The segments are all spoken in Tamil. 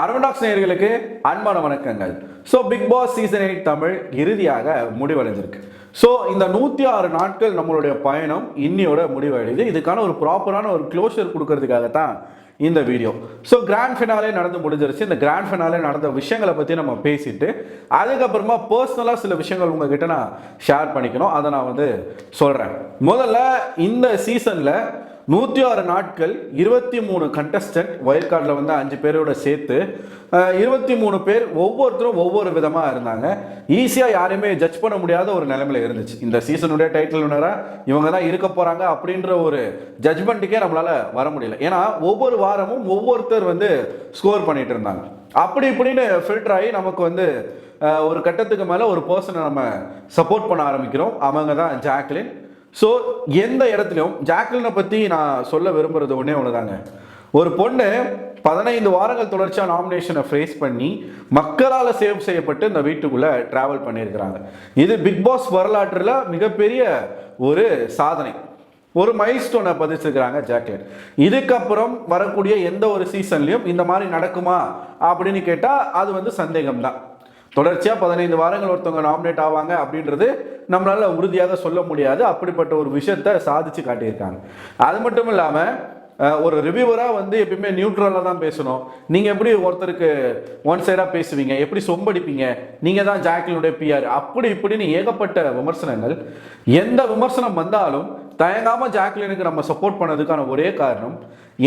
அரவணாக்ஸ் நேயர்களுக்கு அன்பான வணக்கங்கள். So Bigg Boss season 8 Tamil இறுதியாக முடிவடைஞ்சிருக்கு. ஸோ இந்த 106 நாட்கள் நம்மளுடைய பயணம் இன்னியோட முடிவடையுது. இதுக்கான ஒரு ப்ராப்பரான ஒரு க்ளோஷர் கொடுக்கறதுக்காகத்தான் இந்த வீடியோ. ஸோ கிராண்ட் ஃபினாலே நடந்து முடிஞ்சிருச்சு. இந்த கிராண்ட் ஃபினாலே நடந்த விஷயங்களை பற்றி நம்ம பேசிட்டு அதுக்கப்புறமா பர்சனலாக சில விஷயங்கள் உங்ககிட்ட நான் ஷேர் பண்ணிக்கணும். அதை நான் சொல்கிறேன். முதல்ல இந்த சீசனில் 106 நாட்கள் 23 கண்டஸ்டன்ட் வைல்ட் கார்டில் 5 பேரோட சேர்த்து 23 பேர் ஒவ்வொருத்தரும் ஒவ்வொரு விதமாக இருந்தாங்க. ஈஸியாக யாரையுமே ஜட்ஜ் பண்ண முடியாத ஒரு நிலைமையில இருந்துச்சு. இந்த சீசனுடைய டைட்டில் வினராக இவங்க தான் இருக்க போகிறாங்க அப்படின்ற ஒரு ஜட்ஜ்மெண்ட்டுக்கே நம்மளால் வர முடியல. ஏன்னா ஒவ்வொரு வாரமும் ஒவ்வொருத்தர் ஸ்கோர் பண்ணிட்டு இருந்தாங்க. அப்படி இப்படின்னு ஃபில்டர் ஆகி நமக்கு ஒரு கட்டத்துக்கு மேலே ஒரு பர்சனை நம்ம சப்போர்ட் பண்ண ஆரம்பிக்கிறோம். அவங்க தான் ஜாக்லின். ஸோ எந்த இடத்துலையும் ஜாக்லினை பற்றி நான் சொல்ல விரும்புகிறது ஒன்றே ஒன்றுதாங்க. ஒரு பொண்ணு 15 வாரங்கள் தொடர்ச்சியாக நாமினேஷனை ஃபேஸ் பண்ணி மக்களால் சேவ் செய்யப்பட்டு இந்த வீட்டுக்குள்ளே ட்ராவல் பண்ணியிருக்கிறாங்க. இது பிக் பாஸ் வரலாற்றில் மிகப்பெரிய ஒரு சாதனை, ஒரு மைல்ஸ்டோனை பதிச்சிருக்கிறாங்க ஜாக்லின். இதுக்கப்புறம் வரக்கூடிய எந்த ஒரு சீசன்லையும் இந்த மாதிரி நடக்குமா அப்படின்னு கேட்டால் அது சந்தேகம்தான். தொடர்ச்சியாக 15 வாரங்கள் ஒருத்தவங்க நாமினேட் ஆவாங்க அப்படின்றது நம்மளால உறுதியாக சொல்ல முடியாது. அப்படிப்பட்ட ஒரு விஷயத்தை சாதிச்சு காட்டியிருக்காங்க. அது மட்டும் இல்லாமல் ஒரு ரிவ்யூவராக எப்பயுமே நியூட்ரலாக தான் பேசணும். நீங்கள் எப்படி ஒருத்தருக்கு ஒன் சைடாக பேசுவீங்க, எப்படி சொம்படிப்பீங்க, நீங்கள் தான் ஜாக்லினுடைய பிஆர், அப்படி இப்படின்னு ஏகப்பட்ட விமர்சனங்கள். எந்த விமர்சனம் வந்தாலும் தயங்காமல் ஜாக்லினுக்கு நம்ம சப்போர்ட் பண்ணதுக்கான ஒரே காரணம்,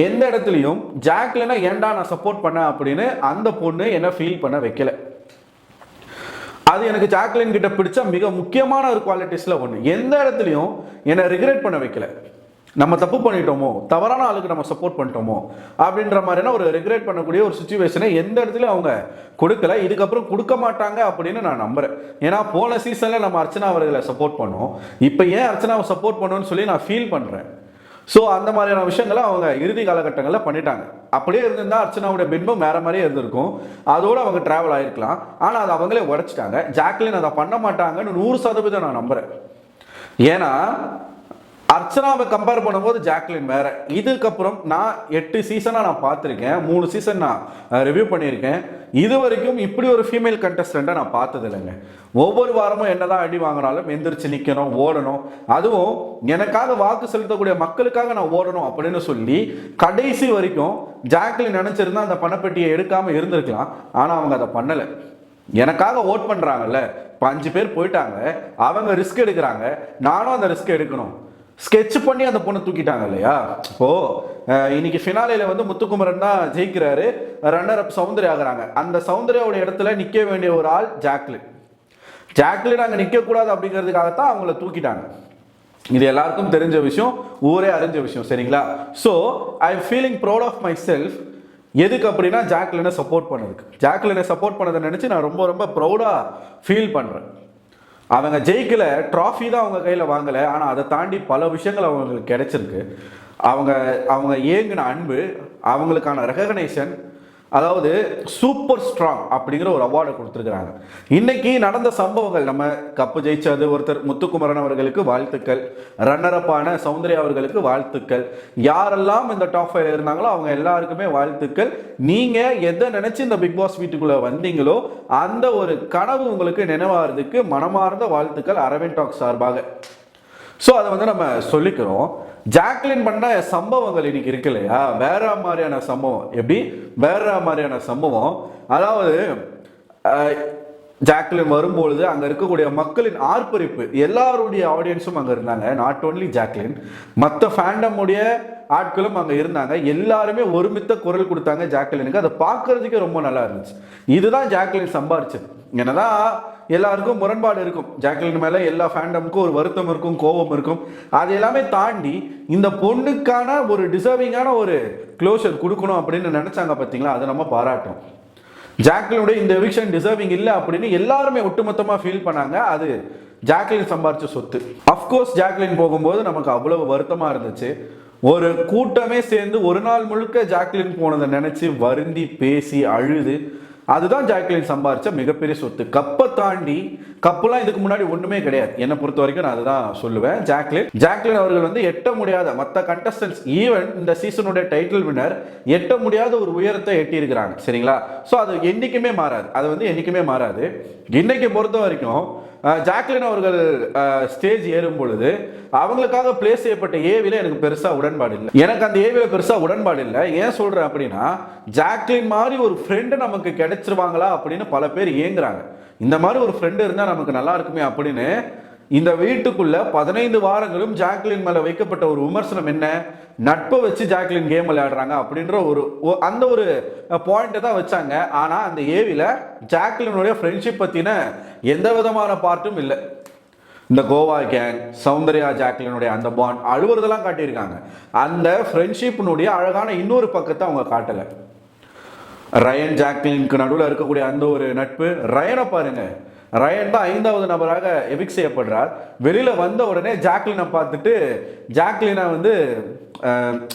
எந்த இடத்துலையும் ஜாக்லினை ஏன்டா நான் சப்போர்ட் பண்ணேன் அப்படின்னு அந்த பொண்ணு என்ன ஃபீல் பண்ண வைக்கல. அது எனக்கு ஜாக்லின் கிட்ட பிடிச்ச மிக முக்கியமான ஒரு குவாலிட்டிஸ்ல ஒன்று. எந்த இடத்துலையும் என்னை ரிக்ரெட் பண்ண வைக்கல. நம்ம தப்பு பண்ணிட்டோமோ, தவறான ஆளுக்கு நம்ம சப்போர்ட் பண்ணிட்டோமோ அப்படின்ற மாதிரியான ஒரு ரிக்ரெட் பண்ணக்கூடிய ஒரு சுச்சுவேஷனை எந்த இடத்துலையும் அவங்க கொடுக்கல. இதுக்கப்புறம் கொடுக்க மாட்டாங்க அப்படின்னு நான் நம்புறேன். ஏன்னா போன சீசன்ல நம்ம அர்ச்சனா அவர்களை சப்போர்ட் பண்ணோம். இப்போ ஏன் அர்ச்சனாவை சப்போர்ட் பண்ணணும்னு சொல்லி நான் ஃபீல் பண்றேன். ஸோ அந்த மாதிரியான விஷயங்களை அவங்க இறுதி காலகட்டங்களில் பண்ணிட்டாங்க. அப்படியே இருந்திருந்தா அர்ச்சனாவுடைய பின்பம் வேற மாதிரியே இருந்திருக்கும். அதோடு அவங்க டிராவல் ஆகிருக்கலாம். ஆனால் அதை அவங்களே உடைச்சிட்டாங்க. ஜாக்லின் அதை பண்ண மாட்டாங்கன்னு 100% நான் நம்புறேன். ஏன்னா அர்ச்சனாவை கம்பேர் பண்ணும்போது ஜாக்லின் வேற. இதுக்கப்புறம் நான் 8 சீசனாக நான் பார்த்துருக்கேன். 3 சீசன் நான் ரிவ்யூ பண்ணியிருக்கேன். இது வரைக்கும் இப்படி ஒரு ஃபீமேல் கண்டஸ்டண்ட்டை நான் பார்த்தது இல்லைங்க. ஒவ்வொரு வாரமும் என்னதான் அடி வாங்கினாலும் எந்திரிச்சு நிற்கணும், ஓடணும். அதுவும் எனக்காக வாக்கு செலுத்தக்கூடிய மக்களுக்காக நான் ஓடணும் அப்படின்னு சொல்லி கடைசி வரைக்கும் ஜாக்லின் நினைச்சிருந்தா அந்த பணப்பெட்டியை எடுக்காம இருந்திருக்கலாம். ஆனால் அவங்க அதை பண்ணலை. எனக்காக ஓட் பண்ணுறாங்கல்ல, இப்போ 5 பேர் போயிட்டாங்க, அவங்க ரிஸ்க் எடுக்கிறாங்க, நானும் அந்த ரிஸ்க் எடுக்கணும். ஸ்கெட்ச் பண்ணி அந்த பொண்ணை தூக்கிட்டாங்க இல்லையா. இப்போ இன்னைக்கு ஃபினாலேல முத்துக்குமரன் தான் ஜெயிக்கிறாரு, ரன்னர் அப் சௌந்தர்யா ஆகிறாங்க. அந்த சௌந்தர்யாவோட இடத்துல நிற்க வேண்டிய ஒரு ஆள் ஜாக்லின். ஜாக்லின் அங்கே நிற்கக்கூடாது அப்படிங்கிறதுக்காகத்தான் அவங்கள தூக்கிட்டாங்க. இது எல்லாருக்கும் தெரிஞ்ச விஷயம், ஊரே அறிஞ்ச விஷயம், சரிங்களா. So I am feeling proud of myself. எதுக்கு அப்படின்னா ஜாக்லினை சப்போர்ட் பண்ணதுக்கு. ஜாக்லினை சப்போர்ட் பண்ணதை நினச்சி நான் ரொம்ப ரொம்ப ப்ரௌடாக ஃபீல் பண்ணுறேன். அவங்க ஜெயிக்கல, ட்ராஃபி தான் அவங்க கையில் வாங்கலை. ஆனால் அதை தாண்டி பல விஷயங்கள் அவங்களுக்கு கிடைச்சிருக்கு. அவங்க ஏங்கின அன்பு, அவங்களுக்கான ரெகக்னைசேஷன், அதாவது சூப்பர் ஸ்ட்ராங் அப்படிங்கிற ஒரு அவார்டை கொடுத்துருக்குறாங்க. இன்னைக்கு நடந்த சம்பவங்கள், நம்ம கப்பு ஜெயிச்சது ஒருத்தர் முத்துக்குமரன் அவர்களுக்கு வாழ்த்துக்கள், ரன்னரப்பான சௌந்தர்யா அவர்களுக்கு வாழ்த்துக்கள், யாரெல்லாம் இந்த டாப் 5 இருந்தாங்களோ அவங்க எல்லாருக்குமே வாழ்த்துக்கள். நீங்கள் எதை நினைச்சு இந்த பிக் பாஸ் வீட்டுக்குள்ளே வந்தீங்களோ அந்த ஒரு கனவு உங்களுக்கு நினைவாகிறதுக்கு மனமார்ந்த வாழ்த்துக்கள் அரவிந்த் டாக் சார்பாக. ஸோ அதை நம்ம சொல்லிக்கிறோம். ஜாக்லின் பண்ண சம்பவங்கள் இன்னைக்கு இருக்கு இல்லையா, வேற மாதிரியான சம்பவம். எப்படி வேற மாதிரியான சம்பவம்? அதாவது ஜாக்லின் வரும்பொழுது அங்கே இருக்கக்கூடிய மக்களின் ஆர்ப்பரிப்பு, எல்லாருடைய ஆடியன்ஸும் அங்கே இருந்தாங்க. நாட் ஓன்லி ஜாக்லின், மற்ற ஃபேண்டமுடைய ஆட்களும் அங்கே இருந்தாங்க. எல்லாருமே ஒருமித்த குரல் கொடுத்தாங்க ஜாக்லினுக்கு. அதை பார்க்கறதுக்கே ரொம்ப நல்லா இருந்துச்சு. இதுதான் ஜாக்லின் சம்பாரிச்சது. என்னதான் எல்லாருக்கும் முரண்பாடு இருக்கும், ஜாக்லின் மேலே எல்லா ஃபேண்டமுக்கும் ஒரு வருத்தம் இருக்கும், கோபம் இருக்கும். அது எல்லாமே தாண்டி இந்த பொண்ணுக்கான ஒரு டிசர்விங்கான ஒரு க்ளோஷர் கொடுக்கணும் அப்படின்னு நினைச்சாங்க பார்த்தீங்களா, அதை நம்ம பாராட்டோம். ஜாக்லினுடைய இந்த எவிக்ஷன் டிசர்விங் இல்லை அப்படின்னு எல்லாருமே ஒட்டுமொத்தமாக ஃபீல் பண்ணாங்க. அது ஜாக்லின் சம்பாரிச்ச சொத்து. அஃப்கோர்ஸ் ஜாக்லின் போகும்போது நமக்கு அவ்வளவு வருத்தமாக இருந்துச்சு. ஒரு கூட்டமே சேர்ந்து ஒரு நாள் முழுக்க ஜாக்லின் போனதை நினைச்சு வருந்தி பேசி அழுது அதுதான் ஜாக்லின் சம்பாரிச்ச மிகப்பெரிய சொத்து. கப்பை தாண்டி, கப்பெல்லாம் இதுக்கு முன்னாடி ஒண்ணுமே கிடையாது என்னை பொறுத்த வரைக்கும். நான் அதுதான் சொல்லுவேன். ஜாக்லின் அவர்கள் வந்து எட்ட முடியாத மற்ற கண்டஸ்டன்ஸ், ஈவன் இந்த சீசனுடைய டைட்டில் வின்னர் எட்ட முடியாத ஒரு உயரத்தை எட்டி இருக்கிறாங்க. சரிங்களா? ஸோ அது என்னைக்குமே மாறாது. அது வந்து என்னைக்குமே மாறாது. இன்னைக்கு பொறுத்த வரைக்கும் ஜாக்லின் அவர்கள் ஸ்டேஜ் ஏறும் பொழுது அவங்களுக்காக பிளே செய்யப்பட்ட ஏவில எனக்கு பெருசா உடன்பாடு இல்லை. எனக்கு அந்த ஏவில பெருசா உடன்பாடு இல்லை. ஏன் சொல்றேன் அப்படின்னா, ஜாக்லின் மாதிரி ஒரு ஃப்ரெண்டு நமக்கு கிடைச்சிருவாங்களா அப்படின்னு பல பேர் ஏங்குறாங்க. இந்த மாதிரி ஒரு ஃப்ரெண்டு இருந்தா நமக்கு நல்லா இருக்குமே அப்படின்னு. இந்த வீட்டுக்குள்ள 15 வாரங்களும் ஜாக்லின் மேல வைக்கப்பட்ட ஒரு விமர்சனம் என்ன, நட்பை வச்சு ஜாக்லின் கேம் விளையாடுறாங்க அப்படின்ற அந்த ஒரு பாயிண்ட்டை தான் வச்சாங்க. ஆனா அந்த ஏவில ஜாக்லினுடைய ஃப்ரெண்ட்ஷிப் பத்தின எந்த விதமான பார்ட்டும் இல்லை. இந்த கோவா கேங், சௌந்தர்யா ஜாக்லினுடைய அந்த பாண்ட் அழுவுறதெல்லாம் காட்டியிருக்காங்க. அந்த ஃப்ரெண்ட்ஷிப்னுடைய அழகான இன்னொரு பக்கத்தை அவங்க காட்டலை. ரயன் ஜாக்லினுக்கு நடுவில் இருக்கக்கூடிய அந்த ஒரு நட்பு. ரயனை பாருங்க, ரயன் தான் 5வது நபராக எவிக்ட் செய்யப்படுறார். வெளியில வந்த உடனே ஜாக்லினை பார்த்துட்டு ஜாக்லினை வந்து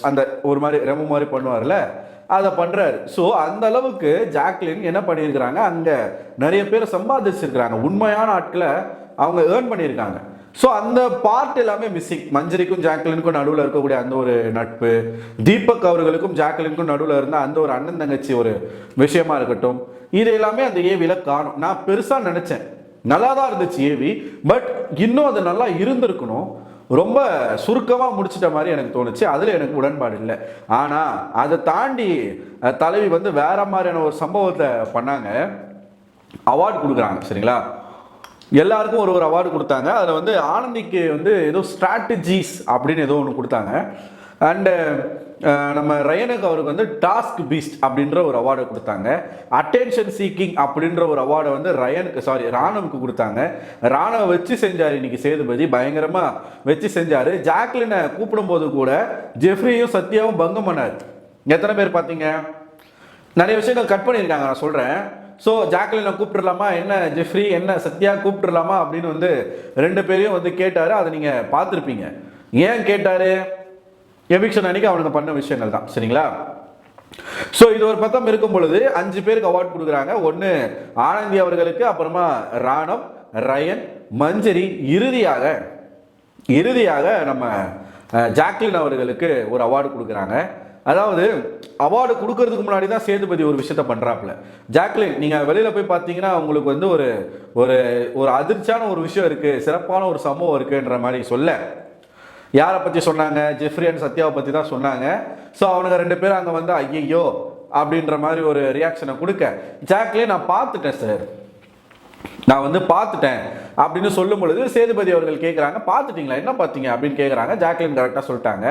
அந்த ஒரு மாதிரி ரெமோ மாதிரி பண்ணுவார்ல, அதை பண்றாரு. ஸோ அந்த அளவுக்கு ஜாக்லின் என்ன பண்ணியிருக்கிறாங்க, அங்க நிறைய பேர் சம்பாதிச்சிருக்கிறாங்க. உண்மையான ஆட்களை அவங்க ஏர்ன் பண்ணியிருக்காங்க. ஸோ அந்த பார்ட் எல்லாமே மிஸ்ஸிங். மஞ்சரிக்கும் ஜாக்லினுக்கும் நடுவில் இருக்கக்கூடிய அந்த ஒரு நட்பு, தீபக் அவர்களுக்கும் ஜாக்லினுக்கும் நடுவில் இருந்த அந்த ஒரு அண்ணன் தங்கச்சி ஒரு விஷயமா இருக்கட்டும், இது எல்லாமே அந்த ஏவில காணும். நான் பெருசா நினைச்சேன், நல்லா தான் இருந்துச்சு ஏவி, பட் இன்னும் அது நல்லா இருந்திருக்கணும். ரொம்ப சுருக்கமாக முடிச்சிட்ட மாதிரி எனக்கு தோணுச்சு. அதில் எனக்கு உடன்பாடு இல்லை. ஆனால் அதை தாண்டி தலைவி வந்து வேற மாதிரியான ஒரு சம்பவத்தை பண்ணாங்க. அவார்டு கொடுக்குறாங்க. சரிங்களா? எல்லாருக்கும் ஒரு ஒரு அவார்டு கொடுத்தாங்க. அதில் வந்து ஆனந்திக்கு வந்து ஏதோ ஸ்ட்ராட்டஜிஸ் அப்படின்னு ஏதோ ஒன்று கொடுத்தாங்க. அண்டு நம்ம ரயனுக்கு அவருக்கு வந்து டாஸ்க் பீஸ்ட் அப்படின்ற ஒரு அவார்டை கொடுத்தாங்க. அட்டென்ஷன் சீக்கிங் அப்படின்ற ஒரு அவார்டை வந்து ராணுவுக்கு கொடுத்தாங்க. ராணுவை வச்சு செஞ்சார் இன்னைக்கு சேதுபதி, பயங்கரமாக வச்சு செஞ்சார். ஜாக்லினை கூப்பிடும்போது கூட ஜெஃப்ரியும் சத்யாவும் பங்கம் பண்ணார். எத்தனை பேர் பார்த்தீங்க? நிறைய விஷயங்கள் கட் பண்ணியிருக்காங்க, நான் சொல்கிறேன். ஸோ ஜாக்லினை கூப்பிட்டுடலாமா, என்ன ஜெஃப்ரி என்ன சத்யா கூப்பிட்டுடலாமா அப்படின்னு வந்து 2 பேரையும் வந்து கேட்டார். அதை நீங்கள் பார்த்துருப்பீங்க. ஏன் கேட்டார்? எவிக்ஷன் அன்னைக்கு அவனுக்கு பண்ண விஷயங்கள் தான். சரிங்களா? ஸோ இது ஒரு பக்கம் இருக்கும் பொழுது 5 பேருக்கு அவார்டு கொடுக்குறாங்க. ஒன்று ஆனந்தி அவர்களுக்கு, அப்புறமா ராணவ், ரயன், மஞ்சரி, இறுதியாக நம்ம ஜாக்லின் அவர்களுக்கு ஒரு அவார்டு கொடுக்குறாங்க. அதாவது அவார்டு கொடுக்கறதுக்கு முன்னாடி தான் சேதுபதி ஒரு விஷயத்த பண்ணுறாப்புல. ஜாக்லின், நீங்கள் வெளியில் போய் பார்த்தீங்கன்னா உங்களுக்கு வந்து ஒரு ஒரு அதிர்ச்சியான ஒரு விஷயம் இருக்குது, சிறப்பான ஒரு சம்பவம் இருக்குன்ற மாதிரி சொல்ல. யாரை பற்றி சொன்னாங்க? ஜெஃப்ரி அண்ட் சத்யாவை பற்றி தான் சொன்னாங்க. ஸோ அவனுங்க 2 பேரும் அங்கே வந்து ஐயோ அப்படின்ற மாதிரி ஒரு ரியாக்ஷனை கொடுக்க, ஜாக்லின் நான் பார்த்துட்டேன் சார், நான் வந்து பார்த்துட்டேன் அப்படின்னு சொல்லும் பொழுது சேதுபதி அவர்கள் கேட்குறாங்க, பார்த்துட்டீங்களா, என்ன பார்த்தீங்க அப்படின்னு கேட்குறாங்க. ஜாக்லின் கரெக்டாக சொல்லிட்டாங்க.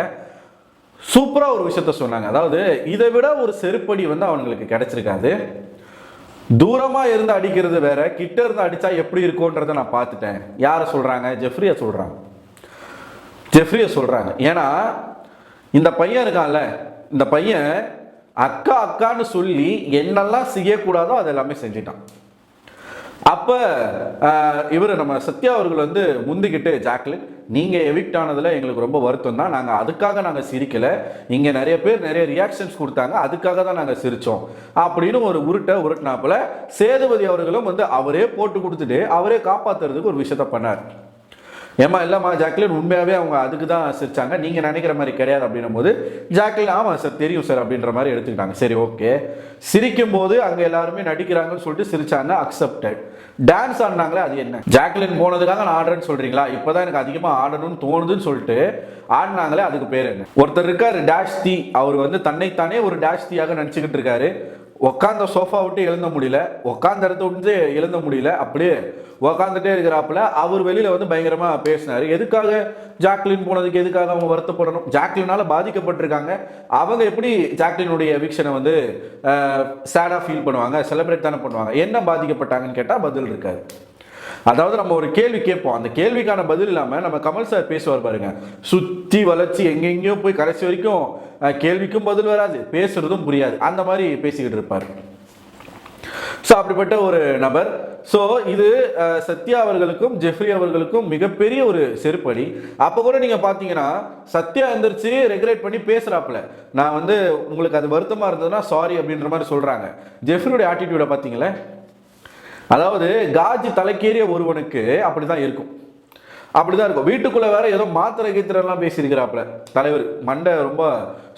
சூப்பராக ஒரு விஷயத்த சொன்னாங்க. அதாவது இதை விட ஒரு செருப்படி வந்து அவங்களுக்கு கிடைச்சிருக்காது. தூரமாக இருந்து அடிக்கிறது வேற, கிட்ட இருந்து அடித்தா எப்படி இருக்கும்ன்றதை நான் பார்த்துட்டேன். யாரை சொல்கிறாங்க? ஜெஃப்ரியை சொல்கிறாங்க. ஏன்னா இந்த பையன் இருக்கான்ல, இந்த பையன் அக்கா அக்கான்னு சொல்லி என்னெல்லாம் செய்யக்கூடாதோ அது எல்லாமே செஞ்சிட்டான். அப்போ இவர் நம்ம சத்யா அவர்கள் வந்து முந்திக்கிட்டு, ஜாக்லின் நீங்கள் எவிக்ட் ஆனதில் எங்களுக்கு ரொம்ப வருத்தம் தான், நாங்கள் அதுக்காக நாங்கள் சிரிக்கலை, இங்கே நிறைய பேர் நிறைய ரியாக்ஷன்ஸ் கொடுத்தாங்க, அதுக்காக தான் நாங்கள் சிரித்தோம் அப்படின்னு ஒரு உருட்டினாப்புல சேதுபதி அவர்களும் வந்து அவரே போட்டு கொடுத்துட்டு அவரே காப்பாற்றுறதுக்கு ஒரு விஷயத்த பண்ணார். ஏமா இல்லைம்மா ஜாக்லின், உண்மையாகவே அவங்க அதுக்கு தான் சிரிச்சாங்க, நீங்கள் நினைக்கிற மாதிரி கிடையாது அப்படின்னும் போது ஜாக்லின் ஆமாம் சார் தெரியும் சார் அப்படின்ற மாதிரி எடுத்துக்கிட்டாங்க. சரி ஓகே. சிரிக்கும் போது அங்கே எல்லாருமே நடிக்கிறாங்கன்னு சொல்லிட்டு சிரிச்சாங்க, அக்செப்டட். டான்ஸ் ஆடினாங்களே, அது என்ன? ஜாக்லின் போனதுக்காக நான் ஆடுறேன்னு சொல்கிறீங்களா? இப்போ தான் எனக்கு அதிகமாக ஆடணும்னு தோணுதுன்னு சொல்லிட்டு ஆடினாங்களே, அதுக்கு பேர் என்ன? ஒருத்தர் இருக்கார் டேஷ் தீ, அவர் வந்து தன்னைத்தானே ஒரு டேஷ் தீயாக நினச்சிக்கிட்டு இருக்காரு. உட்காந்த சோஃபா விட்டு எழுந்த முடியல, உட்காந்த இடத்த விட்டு எழுந்த முடியல, அப்படியே உக்காந்துட்டே இருக்கிறாப்புல. அவர் வெளியில வந்து பயங்கரமா பேசினாரு. எதுக்காக ஜாக்லின் போனதுக்கு எதுக்காக அவங்க வருத்தப்படணும்? ஜாக்லினால பாதிக்கப்பட்டிருக்காங்க. அவங்க எப்படி ஜாக்லினுடைய எவிக்ஷனை வந்து சேடா ஃபீல் பண்ணுவாங்க, செலிப்ரேட் தானே பண்ணுவாங்க. என்ன பாதிக்கப்பட்டாங்கன்னு கேட்டா பதில் இருக்காது. அதாவது நம்ம ஒரு கேள்வி கேட்போம், அந்த கேள்விக்கான பதில் இல்லாம நம்ம கமல் சார் பேசுவார் பாருங்க, சுத்தி வளைச்சி எங்கெங்கயோ போய் கடைசி வரைக்கும் கேள்விக்கும் பதில் வராது, பேசுறதும் புரியாது, அந்த மாதிரி பேசிக்கிட்டு இருப்பார். ஸோ அப்படிப்பட்ட ஒரு நபர் ஸோ இது சத்யா அவர்களுக்கும் ஜெஃப்ரி அவர்களுக்கும் மிகப்பெரிய ஒரு செருப்படி. அப்போ கூட நீங்கள் பார்த்தீங்கன்னா சத்யா எந்திரிச்சு ரெகுலேட் பண்ணி பேசுகிறாப்புல, நான் வந்து உங்களுக்கு அது வருத்தமாக இருந்ததுன்னா சாரி அப்படின்ற மாதிரி சொல்கிறாங்க. ஜெஃப்ரியோட ஆட்டிடியூடை பார்த்தீங்களே, அதாவது காஜி தலைக்கேறிய ஒருவனுக்கு அப்படி தான் இருக்கும், அப்படிதான் இருக்கும். வீட்டுக்குள்ள வேற ஏதோ மாத்திரை கீத்திரெல்லாம் பேசியிருக்கிறாப்புல தலைவர், மண்டை ரொம்ப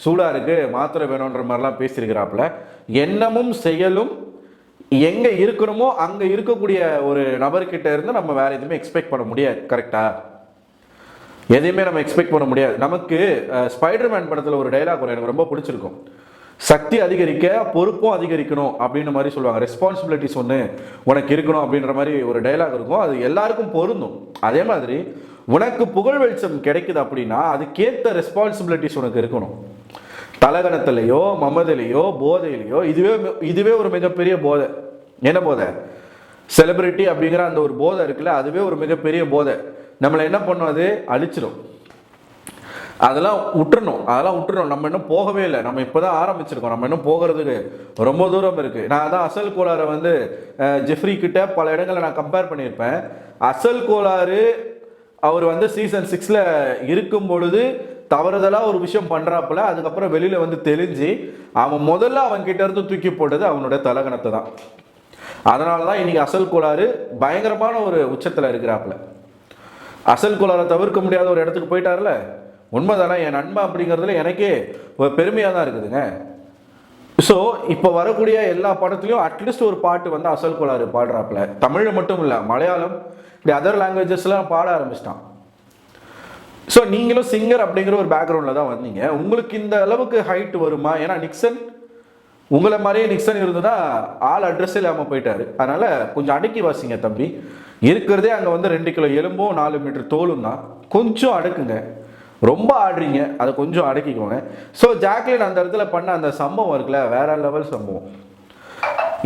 சூடா இருக்கு மாத்திரை வேணுன்ற மாதிரிலாம் பேசியிருக்கிறாப்புல. எண்ணமும் செயலும் எங்க இருக்கணுமோ அங்க இருக்கக்கூடிய ஒரு நபர்கிட்ட இருந்து நம்ம வேற எதுவுமே எக்ஸ்பெக்ட் பண்ண முடியாது. கரெக்டா? எதையுமே நம்ம எக்ஸ்பெக்ட் பண்ண முடியாது. நமக்கு ஸ்பைடர்மேன் படத்துல ஒரு டைலாக் வரும், எனக்கு ரொம்ப பிடிச்சிருக்கும். சக்தி அதிகரிக்க பொறுப்பும் அதிகரிக்கணும் அப்படின்ற மாதிரி சொல்லுவாங்க. ரெஸ்பான்சிபிலிட்டிஸ் ஒன்று உனக்கு இருக்கணும் அப்படின்ற மாதிரி ஒரு டைலாக் இருக்கும். அது எல்லாருக்கும் பொருந்தும். அதே மாதிரி உனக்கு புகழ் வெளிச்சம் கிடைக்குது அப்படின்னா அதுக்கேற்ற ரெஸ்பான்சிபிலிட்டிஸ் உனக்கு இருக்கணும். தலகணத்திலேயோ மமதிலேயோ போதையிலையோ இதுவே ஒரு மிகப்பெரிய போதை. என்ன போதை? செலிபிரிட்டி அப்படிங்கிற அந்த ஒரு போதை இருக்குல்ல, அதுவே ஒரு மிகப்பெரிய போதை. நம்மளை என்ன பண்ணும்? அது அழிச்சிடும். அதெல்லாம் விட்டுறணும். நம்ம இன்னும் போகவே இல்லை, நம்ம இப்போதான் ஆரம்பிச்சிருக்கோம். நம்ம இன்னும் போகிறதுக்கு ரொம்ப தூரம் இருக்கு. நான் தான் அசல் கோளாறை வந்து ஜெஃப்ரி கிட்ட பல இடங்களை நான் கம்பேர் பண்ணியிருப்பேன். அசல் கோளாறு அவர் வந்து சீசன் 6ல் இருக்கும் பொழுது தவறுதலாக ஒரு விஷயம் பண்ணுறாப்புல, அதுக்கப்புறம் வெளியில் வந்து தெளிஞ்சு அவன் முதல்ல அவன் கிட்ட இருந்து தூக்கி போட்டது அவனோட தலகணத்தை தான். அதனால தான் இன்னைக்கு அசல் கோளாறு பயங்கரமான ஒரு உச்சத்தில் இருக்கிறாப்புல. அசல் கோளாறை தவிர்க்க முடியாத ஒரு இடத்துக்கு போயிட்டார்ல, உண்மைதானே? என் நண்பன் அப்படிங்கிறதுல எனக்கே ஒரு பெருமையாக தான் இருக்குதுங்க. ஸோ இப்போ வரக்கூடிய எல்லா படத்துலையும் அட்லீஸ்ட் ஒரு பாட்டு வந்து அசல் கோளாறு பாடுறாப்புல. தமிழ் மட்டும் இல்லை, மலையாளம் இப்படி அதர் லாங்குவேஜஸ்லாம் பாட ஆரம்பிச்சிட்டான். ஸோ நீங்களும் சிங்கர் அப்படிங்கிற ஒரு பேக்ரவுண்டில் தான் வந்தீங்க. உங்களுக்கு இந்த அளவுக்கு ஹைட் வருமா? ஏன்னா நிக்சன் உங்களை மாதிரியே நிக்சன் இருந்ததுன்னா ஆள் அட்ரஸ் இல்லாமல் போயிட்டாரு. அதனால் கொஞ்சம் அடக்கி வாசிங்க தம்பி. இருக்கிறதே அங்கே வந்து 2 கிலோ எலும்பும் 4 மீட்டர் தோலும் தான். கொஞ்சம் அடக்குங்க. ரொம்ப ஆடுறீங்க, அதை கொஞ்சம் அடக்கிக்கோங்க. ஸோ ஜாக்லின் அந்த இடத்துல பண்ண அந்த சம்பவம் இருக்குல்ல, வேற லெவல் சம்பவம்.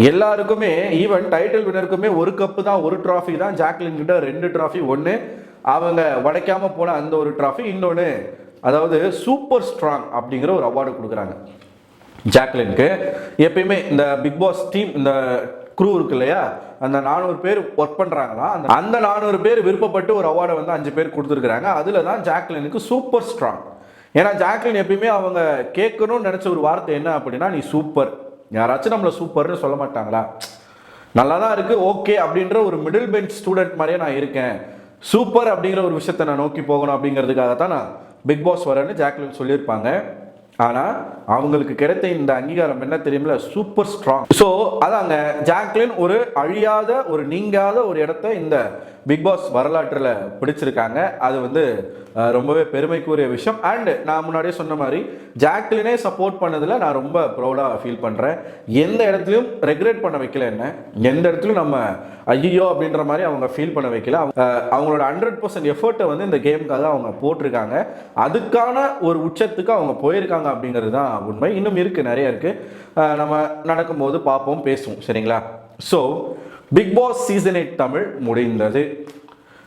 எல்லாருக்குமே ஈவன் டைட்டில் வினருக்குமே ஒரு கப்பு தான், ஒரு ட்ராஃபி தான். ஜாக்லின் கிட்ட 2 ட்ராஃபி. ஒன்று அவங்க உடைக்காம போன அந்த ஒரு ட்ராஃபி, இன்னொன்று அதாவது சூப்பர் ஸ்ட்ராங் அப்படிங்கிற ஒரு அவார்டு கொடுக்குறாங்க ஜாக்லினுக்கு. எப்பயுமே இந்த பிக் பாஸ் டீம், இந்த குரூ இருக்கு இல்லையா, அந்த 400 பேர் ஒர்க் பண்ணுறாங்களா, அந்த 400 பேர் விருப்பப்பட்டு ஒரு அவார்டை வந்து 5 பேர் கொடுத்துருக்குறாங்க. அதில் தான் ஜாக்லினுக்கு சூப்பர் ஸ்ட்ராங். ஏன்னா ஜாக்லின் எப்பயுமே அவங்க கேட்கணும்னு நினச்ச ஒரு வார்த்தை என்ன அப்படின்னா, நீ சூப்பர். யாராச்சும் நம்மளை சூப்பர்னு சொல்ல மாட்டாங்களா? நல்லா தான் இருக்குது ஓகே அப்படின்ற ஒரு மிடில் பெஞ்ச் ஸ்டூடெண்ட் மாதிரியே நான் இருக்கேன், சூப்பர் அப்படிங்கிற ஒரு விஷயத்தை நான் நோக்கி போகணும் அப்படிங்கிறதுக்காக தான் நான் பிக் பாஸ் வரேன்னு ஜாக்லின் சொல்லியிருப்பாங்க. ஆனால் அவங்களுக்கு கிடைத்த இந்த அங்கீகாரம் என்ன தெரியுமில்ல, சூப்பர் ஸ்ட்ராங். ஸோ அதாங்க ஜாக்லின் ஒரு அழியாத ஒரு நீங்காத ஒரு இடத்த இந்த பிக் பாஸ் வரலாற்றில் பிடிச்சிருக்காங்க. அது வந்து ரொம்பவே பெருமைக்குரிய விஷயம். அண்ட் நான் முன்னாடியே சொன்ன மாதிரி ஜாக்லினே சப்போர்ட் பண்ணதில் நான் ரொம்ப ப்ரௌடாக ஃபீல் பண்ணுறேன். எந்த இடத்துலையும் ரெக்ரெட் பண்ண வைக்கல, என்ன எந்த இடத்துலையும் நம்ம ஐயோ அப்படின்ற மாதிரி அவங்க ஃபீல் பண்ண வைக்கல. அவங்களோட 100% எஃபர்ட்டை வந்து இந்த கேமுக்காக அவங்க போட்டிருக்காங்க. அதுக்கான ஒரு உச்சத்துக்கு அவங்க போயிருக்காங்க அப்படிங்கிறது தான் உண்மை. இன்னும் இருக்குது, நிறைய இருக்குது. நம்ம நடக்கும்போது பார்ப்போம், பேசுவோம், சரிங்களா? So Bigg Boss season 8 Tamil முடிந்தது.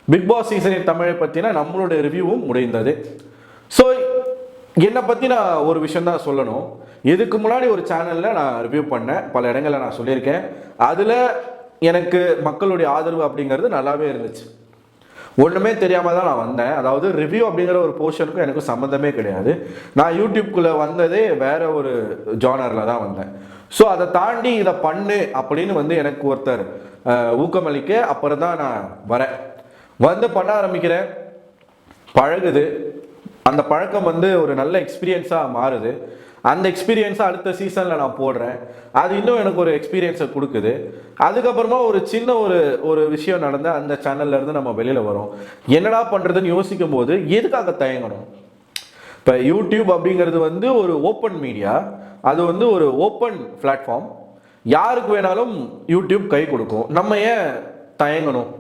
பிக் பாஸ் சீசன் 8 தமிழை பற்றின நம்மளோட ரிவ்யூவும் முடிந்தது. ஸோ என்னை பற்றி நான் ஒரு விஷயம் தான் சொல்லணும். இதுக்கு முன்னாடி ஒரு சேனலில் நான் ரிவ்யூ பண்ணேன், பல இடங்களில் நான் சொல்லியிருக்கேன். அதில் எனக்கு மக்களுடைய ஆதரவு அப்படிங்கிறது நல்லாவே இருந்துச்சு. ஒன்றுமே தெரியாமல் தான் நான் வந்தேன். அதாவது ரிவ்யூ அப்படிங்கிற ஒரு போர்ஷனுக்கும் எனக்கு சம்மந்தமே கிடையாது. நான் யூடியூப்குள்ளே வந்ததே வேற ஒரு ஜானரில் தான் வந்தேன். ஸோ அதை தாண்டி இதை பண்ணு அப்படின்னு வந்து எனக்கு ஒருத்தர் ஊக்கமளிக்க அப்புறம் தான் நான் வரேன். வந்து பண்ண ஆரம்பிக்கிறேன், பழகுது. அந்த பழக்கம் வந்து ஒரு நல்ல எக்ஸ்பீரியன்ஸாக மாறுது. அந்த எக்ஸ்பீரியன்ஸை அடுத்த சீசனில் நான் போடுறேன். அது இன்னும் எனக்கு ஒரு எக்ஸ்பீரியன்ஸை கொடுக்குது. அதுக்கப்புறமா ஒரு சின்ன ஒரு விஷயம் நடந்த அந்த சேனல்லேருந்து நம்ம வெளியில் வரோம். என்னடா பண்ணுறதுன்னு யோசிக்கும் போது எதுக்காக தயங்கணும்? இப்போ யூடியூப் அப்படிங்கிறது வந்து ஒரு ஓப்பன் மீடியா, அது வந்து ஒரு ஓப்பன் பிளாட்ஃபார்ம். யாருக்கு வேணாலும் யூடியூப் கை கொடுக்கும். நம்ம ஏன் தயங்கணும்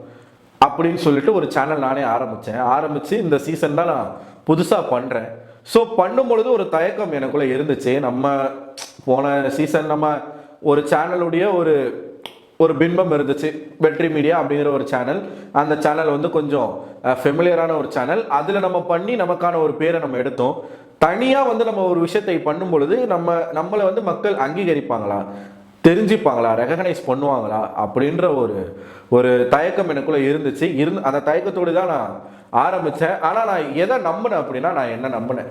அப்படின்னு சொல்லிட்டு ஒரு சேனல் நானே ஆரம்பித்து இந்த சீசன் தான் நான் புதுசாக பண்ணுறேன். ஸோ பண்ணும் பொழுது ஒரு தயக்கம் எனக்குள்ளே இருந்துச்சு. நம்ம போன சீசன் நம்ம ஒரு சேனலுடைய ஒரு பின்பம் இருந்துச்சு, வெற்றி மீடியா அப்படிங்கிற ஒரு சேனல். அந்த சேனல் வந்து கொஞ்சம் ஃபெமிலியரான ஒரு சேனல். அதில் நம்ம பண்ணி நமக்கான ஒரு பேரை நம்ம எடுத்தோம். தனியாக வந்து நம்ம ஒரு விஷயத்தை பண்ணும் பொழுது நம்மளை வந்து மக்கள் அங்கீகரிப்பாங்களா? தெரிஞ்சுப்பாங்களா, ரெகனைஸ் பண்ணுவாங்களா அப்படின்ற ஒரு ஒரு தயக்கம் எனக்குள்ள இருந்துச்சு. அந்த தயக்கத்தோடு தான் நான் ஆரம்பித்தேன். ஆனால் நான் எதை நம்பினேன் அப்படின்னா, நான் என்ன நம்பினேன்,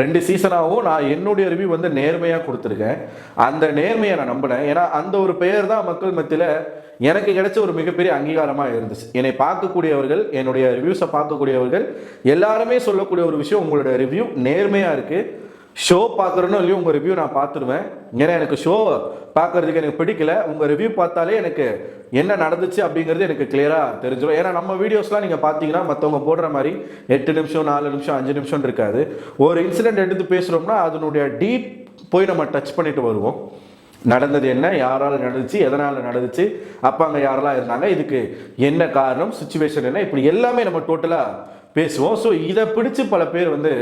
2 சீசனாகவும் நான் என்னுடைய ரிவ்யூ வந்து நேர்மையாக கொடுத்துருக்கேன். அந்த நேர்மையை நான் நம்பினேன். ஏன்னா அந்த ஒரு பெயர் தான் மக்கள் மத்தியில் எனக்கு கிடைச்ச ஒரு மிகப்பெரிய அங்கீகாரமாக இருந்துச்சு. என்னை பார்க்கக்கூடியவர்கள், என்னுடைய ரிவ்யூஸை பார்க்கக்கூடியவர்கள் எல்லாருமே சொல்லக்கூடிய ஒரு விஷயம், உங்களோட ரிவ்யூ நேர்மையாக இருக்குது. ஷோ பார்க்குறேன்னு இல்லையோ உங்கள் ரிவ்யூ நான் பார்த்துருவேன். ஏன்னா எனக்கு ஷோ பார்க்குறதுக்கு எனக்கு பிடிக்கல. உங்கள் ரிவ்யூ பார்த்தாலே எனக்கு என்ன நடந்துச்சு அப்படிங்கிறது எனக்கு கிளியராக தெரிஞ்சிடும். ஏன்னா நம்ம வீடியோஸ்லாம் நீங்கள் பார்த்தீங்கன்னா மற்றவங்க போடுற மாதிரி 8 நிமிஷம் 4 நிமிஷம் 5 நிமிஷம் இருக்காது. ஒரு இன்சிடென்ட் எடுத்து பேசுகிறோம்னா அதனுடைய டீப் போய் நம்ம டச் பண்ணிட்டு வருவோம். நடந்தது என்ன, யாரால் நடந்துச்சு, எதனால் நடந்துச்சு, அப்போ அங்கே யாரெல்லாம் இருந்தாங்க, இதுக்கு என்ன காரணம், சுச்சுவேஷன் என்ன, இப்படி எல்லாமே நம்ம டோட்டலாக பேசுவோம். ஸோ இதை பிடிச்சி பல பேர் வந்து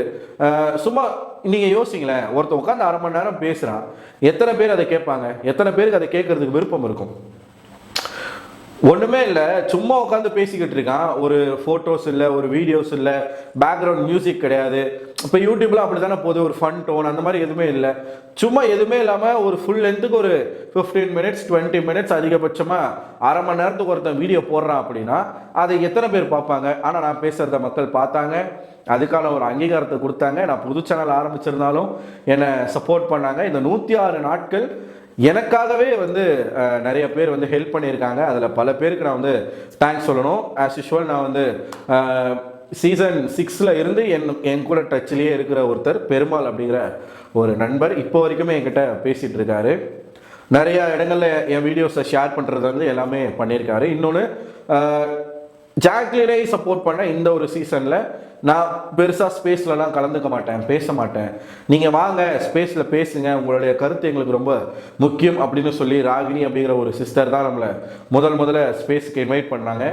சும்மா நீங்கள் யோசிங்களேன், ஒருத்தன் உட்காந்து 1/2 மணி நேரம் பேசுகிறான், எத்தனை பேர் அதை கேட்பாங்க, எத்தனை பேருக்கு அதை கேட்கறதுக்கு விருப்பம் இருக்கும்? ஒன்றுமே இல்லை, சும்மா உட்காந்து பேசிக்கிட்டு இருக்கான். ஒரு ஃபோட்டோஸ் இல்லை, ஒரு வீடியோஸ் இல்லை, பேக்ரவுண்ட் மியூசிக் கிடையாது. இப்போ யூடியூப்லாம் அப்படி தானே போகுது, ஒரு ஃபன் டோன் அந்த மாதிரி எதுவுமே இல்லை. சும்மா எதுவுமே இல்லாமல் ஒரு ஃபுல் லென்த்துக்கு ஒரு 15 மினிட்ஸ் 20 மினிட்ஸ் அதிகபட்சமாக 1/2 மணி நேரத்துக்கு ஒருத்தன் வீடியோ போடுறான் அப்படின்னா அதை எத்தனை பேர் பார்ப்பாங்க? ஆனால் நான் பேசுகிறத மக்கள் பார்த்தாங்க, அதுக்கான ஒரு அங்கீகாரத்தை கொடுத்தாங்க. நான் புது சேனல் ஆரம்பிச்சிருந்தாலும் என்னை சப்போர்ட் பண்ணாங்க. இந்த 106 நாட்கள் எனக்காகவே வந்து நிறைய பேர் வந்து ஹெல்ப் பண்ணியிருக்காங்க. அதில் பல பேருக்கு நான் வந்து தேங்க்ஸ் சொல்லணும். ஆஸ் யூஷுவல் நான் வந்து சீசன் 6 இருந்து என் கூட டச்சிலேயே இருக்கிற ஒருத்தர் பெருமாள் அப்படிங்கிற ஒரு நண்பர் இப்போ வரைக்குமே என்கிட்ட பேசிகிட்டு இருக்காரு. நிறையா இடங்களில் என் வீடியோஸை ஷேர் பண்ணுறது வந்து எல்லாமே பண்ணியிருக்காரு. இன்னொன்று, ஜாக்லினை சப்போர்ட் பண்ண இந்த ஒரு சீசனில் நான் பெருசாக ஸ்பேஸ்லலாம் கலந்துக்க மாட்டேன், பேச மாட்டேன். நீங்கள் வாங்க ஸ்பேஸில் பேசுங்க, உங்களுடைய கருத்து எங்களுக்கு ரொம்ப முக்கியம் அப்படின்னு சொல்லி ராகினி அப்படிங்கிற ஒரு சிஸ்டர் தான் நம்மளை முதல்ல ஸ்பேஸுக்கு இன்வைட் பண்ணாங்க.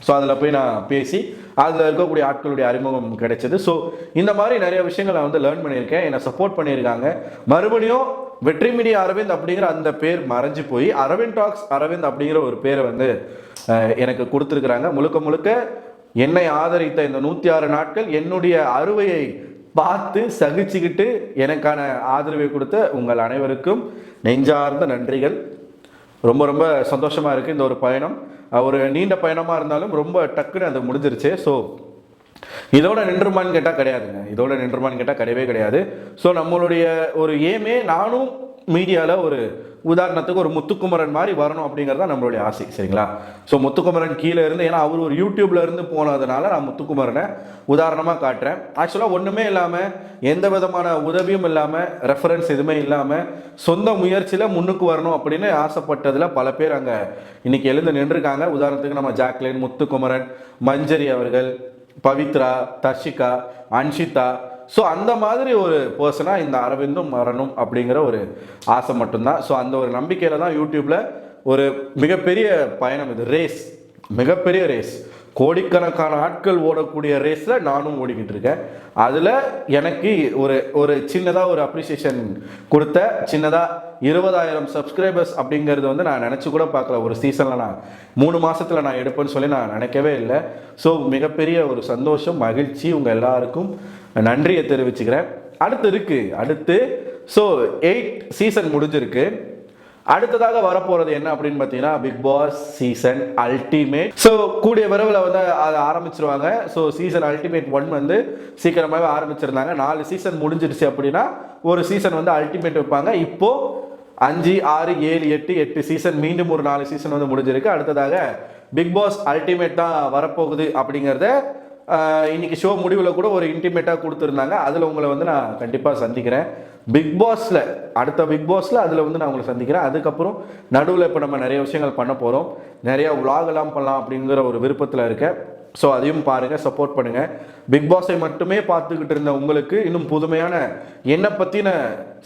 ஸோ அதில் போய் நான் பேசி அதில் இருக்கக்கூடிய ஆட்களுடைய அறிமுகம் கிடைச்சது. ஸோ இந்த மாதிரி நிறைய விஷயங்களை நான் வந்து லேர்ன் பண்ணியிருக்கேன். என்னை சப்போர்ட் பண்ணியிருக்காங்க. மறுபடியும் வெற்றி மீடியா அரவிந்த் அப்படிங்கிற அந்த பேர் மறைஞ்சு போய் அரவிந்த் டாக்ஸ் அரவிந்த் அப்படிங்கிற ஒரு பேரை வந்து எனக்கு கொடுத்துருக்குறாங்க. முழுக்க என்னை ஆதரித்த இந்த 106 நாட்கள் என்னுடைய அறுவையை பார்த்து சகிச்சுக்கிட்டு எனக்கான ஆதரவை கொடுத்த உங்கள் அனைவருக்கும் நெஞ்சார்ந்த நன்றிகள். ரொம்ப சந்தோஷமாக இருக்குது. இந்த ஒரு பயணம் ஒரு நீண்ட பயணமாக இருந்தாலும் ரொம்ப டக்குன்னு அது முடிஞ்சிருச்சு. ஸோ இதோட நின்றுமான்னு கேட்டால் கிடையாதுங்க, இதோட நின்றுமான்னு கேட்டால் கிடையவே கிடையாது. ஸோ நம்மளுடைய ஒரு ஏமே, நானும் மீடியாவில் ஒரு உதாரணத்துக்கு ஒரு முத்துக்குமரன் மாதிரி வரணும் அப்படிங்கிறது தான் நம்மளுடைய ஆசை, சரிங்களா? ஸோ முத்துக்குமரன் கீழே இருந்து, ஏன்னா அவர் ஒரு யூடியூப்ல இருந்து போனதுனால நான் முத்துக்குமரனை உதாரணமாக காட்டுறேன். ஆக்சுவலாக ஒன்றுமே இல்லாமல், எந்த விதமான உதவியும் இல்லாமல், ரெஃபரன்ஸ் எதுவுமே இல்லாமல் சொந்த முயற்சியில் முன்னுக்கு வரணும் அப்படின்னு ஆசைப்பட்டதில் பல பேர் அங்கே இன்னைக்கு எழுந்து நின்றுருக்காங்க. உதாரணத்துக்கு நம்ம ஜாக்லின், முத்துக்குமரன், மஞ்சரி அவர்கள், பவித்ரா, தர்ஷிகா, அன்ஷிதா. ஸோ அந்த மாதிரி ஒரு பர்சனாக இந்த அரவிந்தும் வரணும் அப்படிங்கிற ஒரு ஆசை மட்டும்தான். ஸோ அந்த ஒரு நம்பிக்கையில் தான் யூடியூப்பில் ஒரு மிகப்பெரிய பயணம், இது ரேஸ், மிகப்பெரிய ரேஸ், கோடிக்கணக்கான ஆட்கள் ஓடக்கூடிய ரேஸில் நானும் ஓடிக்கிட்டு இருக்கேன். அதில் எனக்கு ஒரு சின்னதாக ஒரு அப்ரிசியேஷன் கொடுத்த, சின்னதாக 20,000 சப்ஸ்கிரைபர்ஸ் அப்படிங்கிறது வந்து நான் நினச்சி கூட பார்க்கல. ஒரு சீசனில் நான் 3 மாதத்தில் நான் எடுப்பேன்னு சொல்லி நான் நினைக்கவே இல்லை. ஸோ மிகப்பெரிய ஒரு சந்தோஷம், மகிழ்ச்சி, உங்கள் எல்லாருக்கும் நன்றியை தெரிவிச்சுக்கிறேன். அடுத்து ஸோ 8 சீசன் முடிஞ்சிருக்கு. அடுத்ததாக வரப்போகிறது என்ன அப்படின்னு பார்த்தீங்கன்னா, Bigg Boss season ultimate. So கூடிய விரைவில் வந்து அதை ஆரம்பிச்சிருவாங்க. ஸோ சீசன் அல்டிமேட் 1 வந்து சீக்கிரமாகவே ஆரம்பிச்சிருந்தாங்க. 4 சீசன் முடிஞ்சிருச்சு அப்படின்னா ஒரு சீசன் வந்து அல்டிமேட் வைப்பாங்க. இப்போது 5, 6, 7, 8 சீசன், மீண்டும் ஒரு 4 சீசன் வந்து முடிஞ்சிருக்கு. அடுத்ததாக பிக் பாஸ் அல்டிமேட் தான் வரப்போகுது அப்படிங்கிறத இன்னைக்கு ஷோ முடிவில் கூட ஒரு இன்டிமேட்டாக கொடுத்துருந்தாங்க. அதில் உங்களை வந்து நான் கண்டிப்பாக சந்திக்கிறேன். பிக் பாஸில், அடுத்த பிக் பாஸில் அதில் வந்து நான் உங்களை சந்திக்கிறேன். அதுக்கப்புறம் நடுவில் இப்போ நம்ம நிறைய விஷயங்கள் பண்ண போகிறோம், நிறையா விலாகெல்லாம் பண்ணலாம் அப்படிங்கிற ஒரு விருப்பத்தில் இருக்கேன். ஸோ அதையும் பாருங்கள், சப்போர்ட் பண்ணுங்கள். பிக் பாஸை மட்டுமே பார்த்துக்கிட்டு இருந்த உங்களுக்கு இன்னும் புதுமையான என்னை பற்றின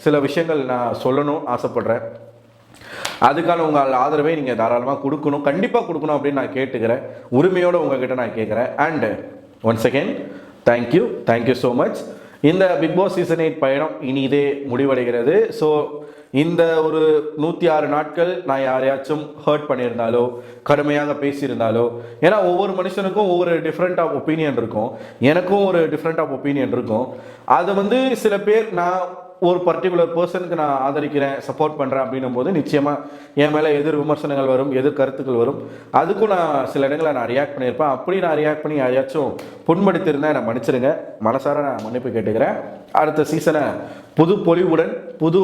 சில விஷயங்கள் நான் சொல்லணும் ஆசைப்பட்றேன். அதுக்கான உங்கள் ஆதரவை நீங்கள் தாராளமாக கொடுக்கணும், கண்டிப்பாக கொடுக்கணும் அப்படின்னு நான் கேட்டுக்கிறேன். உரிமையோடு உங்ககிட்ட நான் கேட்குறேன். And once again thank you so much. இந்த பிக் பாஸ் சீசன் 8 பயணம் இனி இதே முடிவடைகிறது. ஸோ இந்த ஒரு 106 நாட்கள் நான் யாரையாச்சும் ஹர்ட் பண்ணியிருந்தாலோ, கடுமையாக பேசியிருந்தாலோ, ஏன்னா ஒவ்வொரு மனுஷனுக்கும் ஒவ்வொரு டிஃப்ரெண்ட் ஆஃப் ஒப்பீனியன் இருக்கும், எனக்கும் ஒரு டிஃப்ரெண்ட் ஆஃப் ஒப்பீனியன் இருக்கும். அது வந்து சில பேர் நான் ஒரு பர்டிகுலர் பர்சனுக்கு நான் ஆதரிக்கிறேன், சப்போர்ட் பண்ணுறேன் அப்படின்னும் போது நிச்சயமாக என் மேலே எதிர் விமர்சனங்கள் வரும், எதிர் கருத்துக்கள் வரும். அதுக்கும் நான் சில இடங்களில் நான் ரியாக்ட் பண்ணியிருப்பேன். அப்படி நான் ரியாக்ட் பண்ணி யாரையாச்சும் புண்படுத்தியிருந்தேன், என்னை மன்னிச்சிருங்க. மனசார நான் மன்னிப்பு கேட்டுக்கிறேன். அடுத்த சீசனை புது பொலிவுடன், புது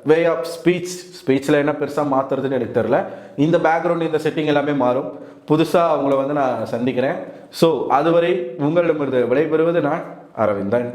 வே ஆஃப் ஸ்பீச்சில் என்ன பெருசாக மாற்றுறதுன்னு எனக்கு தெரில. இந்த பேக்ரவுண்ட், இந்த செட்டிங் எல்லாமே மாறும். புதுசாக அவங்கள வந்து நான் சந்திக்கிறேன். ஸோ அதுவரை உங்களிடமிருந்து விடைபெறுவது நான் அரவிந்தன்.